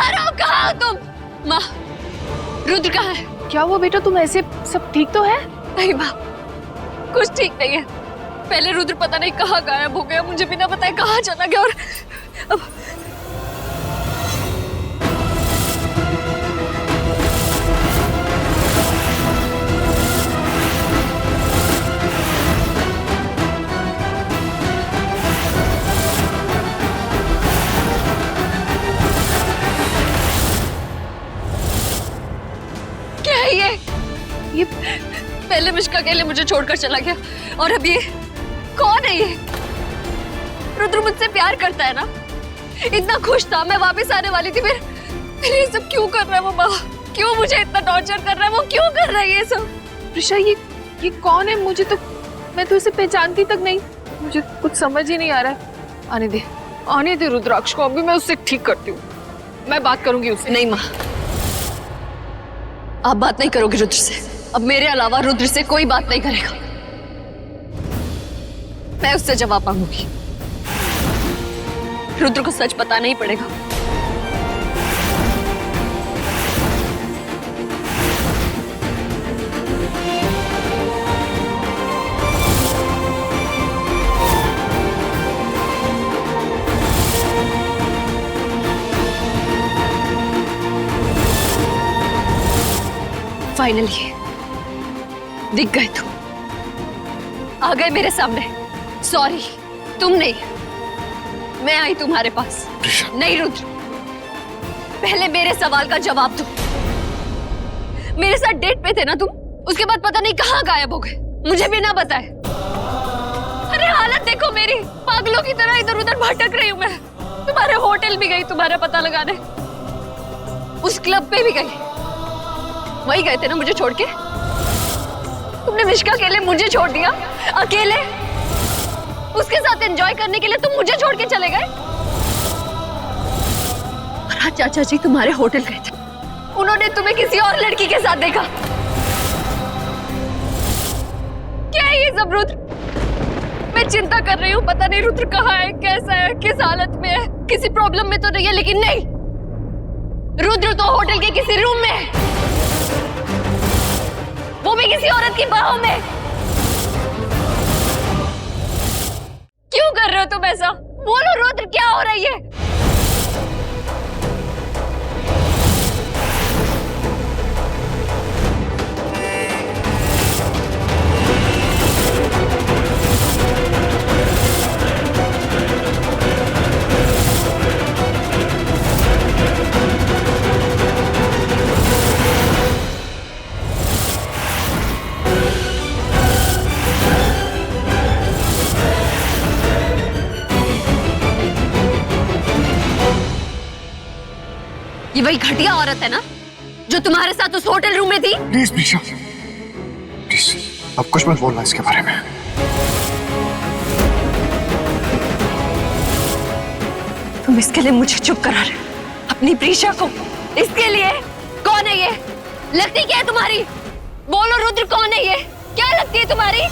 बाहर आओ, कहाँ हो तुम? माँ, रुद्र कहाँ है? क्या हुआ बेटा, तुम ऐसे सब ठीक तो है? नहीं माँ, कुछ ठीक नहीं है। पहले रुद्र पता नहीं कहाँ गायब हो गया, मुझे बिना बताए कहाँ चला गया, और अब क्या है ये पहले मिश्का के लिए मुझे छोड़कर चला गया, और अब ये कौन है? ये रुद्र मुझसे प्यार करता है ना, इतना खुश था, मैं वापस आने वाली थी, फिर ये सब क्यों कर रहा है वो? माँ, क्यों मुझे इतना टॉर्चर कर रहा है? वो क्यों कर रहा है ये सब? प्रिशा, ये कौन है? मैं तो इसे पहचानती तक नहीं, मुझे कुछ समझ ही नहीं आ रहा है। आने दे रुद्राक्ष को, अभी मैं उससे ठीक करती हूँ, मैं बात करूंगी उससे। नहीं माँ, आप बात नहीं करोगे रुद्र से। अब मेरे अलावा रुद्र से कोई बात नहीं करेगा। मैं उससे जवाब मांगूंगी। रुद्र को सच बताना ही पड़ेगा। फाइनली दिख गए तुम, आ गए मेरे सामने। सॉरी, तुम नहीं, मैं आई तुम्हारे पास। नहीं रुद्र, पहले मेरे सवाल का जवाब दो। मेरे साथ डेट पे थे ना तुम, उसके बाद पता नहीं कहाँ गायब हो गए, मुझे बिना बताए। अरे हालत देखो मेरी, पागलों की तरह इधर उधर भटक रही हूँ मैं। तुम्हारे होटल भी गई तुम्हारा पता लगाने, उस क्लब पे भी गई, वही गए थे ना मुझे छोड़ के। तुमने मिश्का के लिए मुझे छोड़ दिया अकेले, उसके साथ एंजॉय करने के लिए तुम मुझे छोड़ के चले गए। और आज चाचा जी तुम्हारे होटल गए थे, उन्होंने तुम्हें किसी और लड़की के साथ देखा। क्या है ये सब रुद्र? मैं चिंता कर रही हूँ, पता नहीं रुद्र कहाँ है, कैसा है, किस हालत में है, किसी प्रॉब्लम में तो नहीं है। लेकिन नहीं, रुद्र तो होटल के किसी रूम में है, वो भी किसी औरत की बाहों में। क्यों कर रहे हो तुम ऐसा? बोलो रुद्र, क्या हो रही है? ये वही घटिया औरत है ना जो तुम्हारे साथ उस होटल रूम में थी? प्लीज प्रीशा, प्लीज अब कुछ मत बोलना इसके बारे में। तुम इसके लिए मुझे चुप करा रहे हो? अपनी प्रीशा को इसके लिए? कौन है ये? लगती क्या है तुम्हारी? बोलो रुद्र, कौन है ये? क्या लगती है तुम्हारी?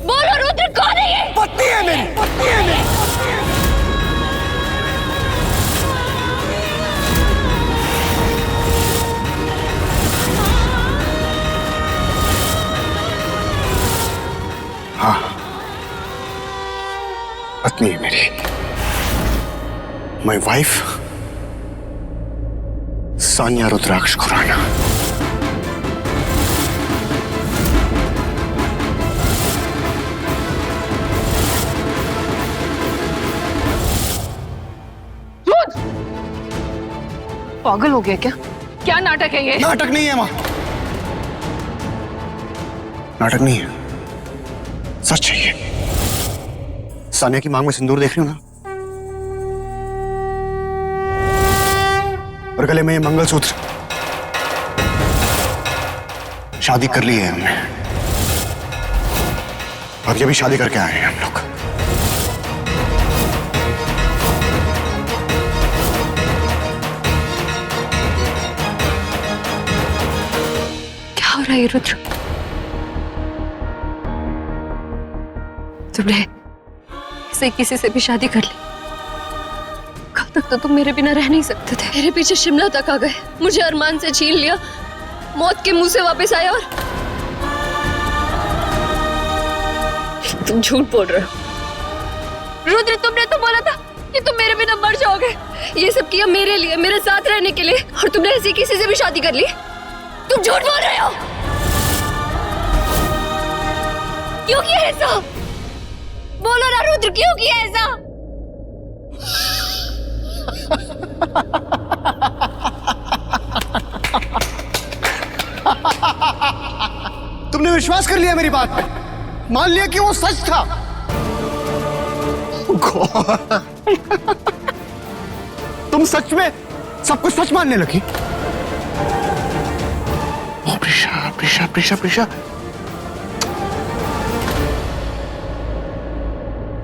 बोलो रुद्र, कौन है ये? पत्नी है मेरी, पत्नी है मेरी। हाँ, पत्नी है मेरी, माय वाइफ सानिया रुद्राक्ष खुराना। पागल हो गया क्या? क्या नाटक है ये? नाटक नहीं है माँ, नाटक नहीं है, सच है ये। सानिया की मांग में सिंदूर देख रही हो ना, और गले में ये मंगलसूत्र, शादी कर ली है हमने, अब ये भी शादी करके आए हैं हम लोग। क्या हो रहा है रुद्र? तुमने ऐसे किसी से भी शादी कर ली? तक तो तुम मेरे बिना रह नहीं सकते थे। मेरे पीछे शिमला तक आ गए, मुझे अरमान से छीन लिया, मौत के मुंह से वापस आया और तुम झूठ बोल रहे हो। रुद्र, तुमने तो बोला था कि तुम मेरे बिना मर जाओगे। ये सब किया मेरे लिए, मेरे साथ रहने के लिए, और तुमने ऐसी किसी से भी शादी कर ली। तुम झूठ बोल रहे हो। क्यों किया ऐसा? बोलो ना रुद्र, क्यों किया ऐसा? तुमने विश्वास कर लिया मेरी बात पे, मान लिया कि वो सच था। तुम सच में सब कुछ सच मानने लगी। ओ प्रिशा प्रिशा प्रिशा प्रिशा,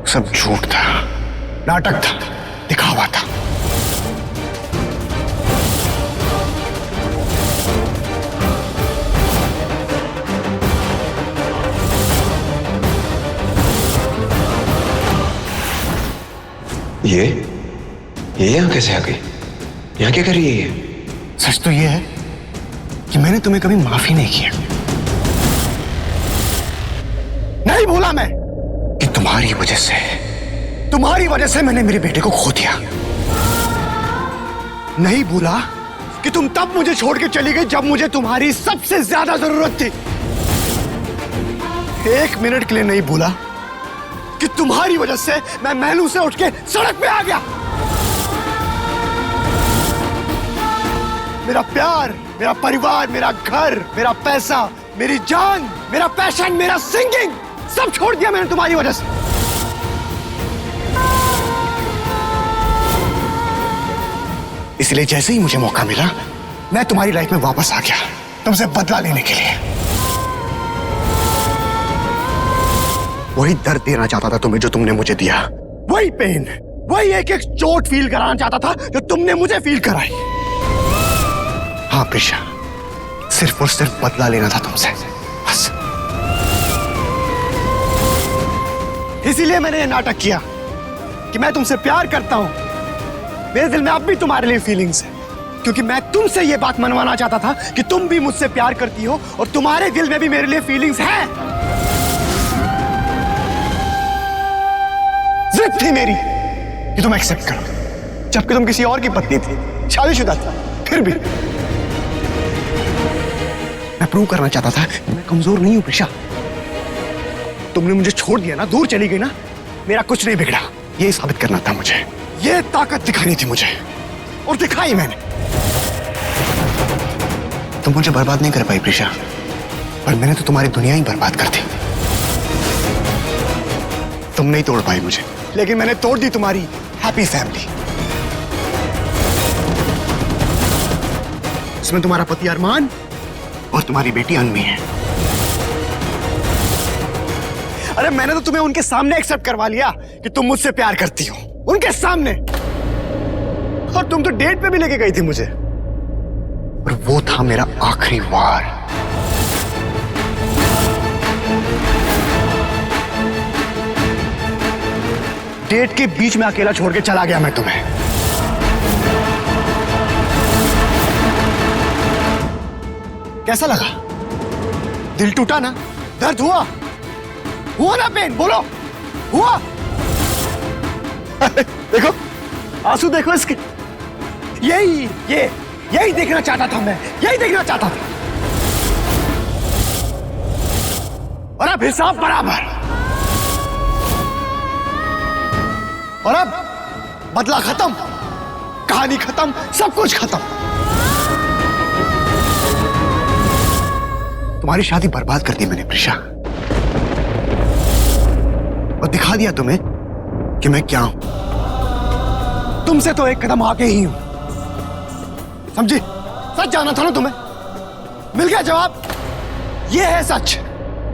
सब झूठ था, नाटक था, दिखावा था। ये यहाँ कैसे आ गई? यहाँ क्या कर रही है ये? सच तो ये है कि मैंने तुम्हें कभी माफी नहीं किया। नहीं भूला मैं कि तुम्हारी वजह से मैंने मेरे बेटे को खो दिया। नहीं भूला कि तुम तब मुझे छोड़ के चली गई जब मुझे तुम्हारी सबसे ज्यादा जरूरत थी। एक मिनट के लिए नहीं भूला कि तुम्हारी वजह से मैं महलों से उठ के सड़क पे आ गया। मेरा प्यार, मेरा परिवार, मेरा घर, मेरा पैसा, मेरी जान, मेरा पैशन, मेरा सिंगिंग, सब छोड़ दिया मैंने तुम्हारी वजह से। इसलिए जैसे ही मुझे मौका मिला, मैं तुम्हारी लाइफ में वापस आ गया, तुमसे बदला लेने के लिए। वही दर्द देना चाहता था तुम्हें जो तुमने मुझे दिया, वही पेन, वही एक एक चोट फील कराना चाहता था जो तुमने मुझे फील कराई। हाँ प्रिशा, सिर्फ और सिर्फ बदला लेना था तुमसे, बस। इसीलिए मैंने ये नाटक किया कि मैं तुमसे प्यार करता हूं। मेरे दिल में अब भी तुम्हारे लिए फीलिंग्स है, क्योंकि मैं तुमसे ये बात मनवाना चाहता था कि तुम भी मुझसे प्यार करती हो और तुम्हारे दिल में भी मेरे लिए फीलिंग्स है। जिद थी मेरी कि तुम एक्सेप्ट करो, जबकि तुम किसी और की पत्नी थी, शादीशुदा थी। फिर भी मैं प्रूव करना चाहता था कि मैं कमजोर नहीं हूं प्रिशा। तुमने मुझे छोड़ दिया ना, दूर चली गई ना, मेरा कुछ नहीं बिगड़ा। ये साबित करना था मुझे, ये ताकत दिखानी थी मुझे, और दिखाई मैंने। तुम मुझे बर्बाद नहीं कर पाई प्रिशा, पर मैंने तो तुम्हारी दुनिया ही बर्बाद कर दी। तुम नहीं तोड़ पाई मुझे, लेकिन मैंने तोड़ दी तुम्हारी हैप्पी फैमिली। इसमें तुम्हारा पति अरमान और तुम्हारी बेटी अन्वी है। अरे मैंने तो तुम्हें उनके सामने एक्सेप्ट करवा लिया कि तुम मुझसे प्यार करती हो, उनके सामने। और तुम तो डेट पे भी लेके गई थी मुझे, और वो था मेरा आखिरी वार। डेट के बीच में अकेला छोड़ के चला गया मैं तुम्हें। कैसा लगा? दिल टूटा ना? दर्द हुआ? हुआ ना पेन? बोलो, हुआ? देखो आंसू, देखो इसके। यही देखना चाहता था मैं, यही देखना चाहता था। और अब हिसाब बराबर, और अब बदला खत्म, कहानी खत्म, सब कुछ खत्म। तुम्हारी शादी बर्बाद कर दी मैंने प्रिशा, और दिखा दिया तुम्हें कि मैं क्या हूं। तुमसे तो एक कदम आगे ही हूं, समझी? सच जाना था ना तुम्हें, मिल गया जवाब। यह है सच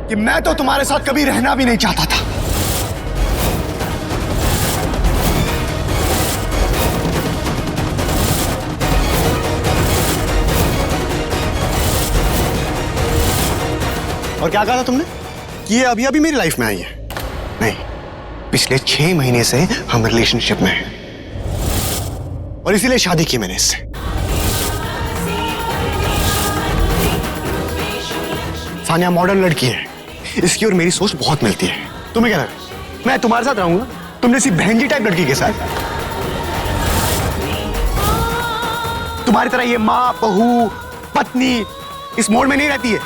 कि मैं तो तुम्हारे साथ कभी रहना भी नहीं चाहता था। और क्या कहा था तुमने कि ये अभी अभी मेरी लाइफ में आई है? नहीं, पिछले 6 महीने से हम रिलेशनशिप में हैं। और इसीलिए शादी की मैंने इससे। सानिया मॉडर्न लड़की है, इसकी और मेरी सोच बहुत मिलती है। तुम्हें क्या लगा मैं तुम्हारे साथ रहूंगा तुमने सी बहन जी टाइप लड़की के साथ? तुम्हारी तरह ये माँ बहू पत्नी इस मोड़ में नहीं रहती है।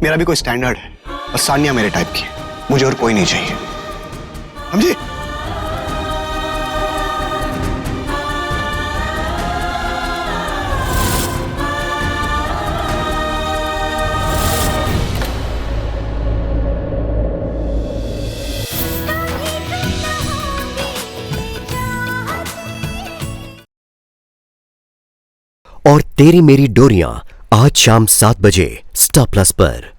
मेरा भी कोई स्टैंडर्ड है और सानिया मेरे टाइप की है, मुझे और कोई नहीं चाहिए, समझी? और तेरी मेरी डोरियां आज शाम 7 बजे स्टार प्लस पर।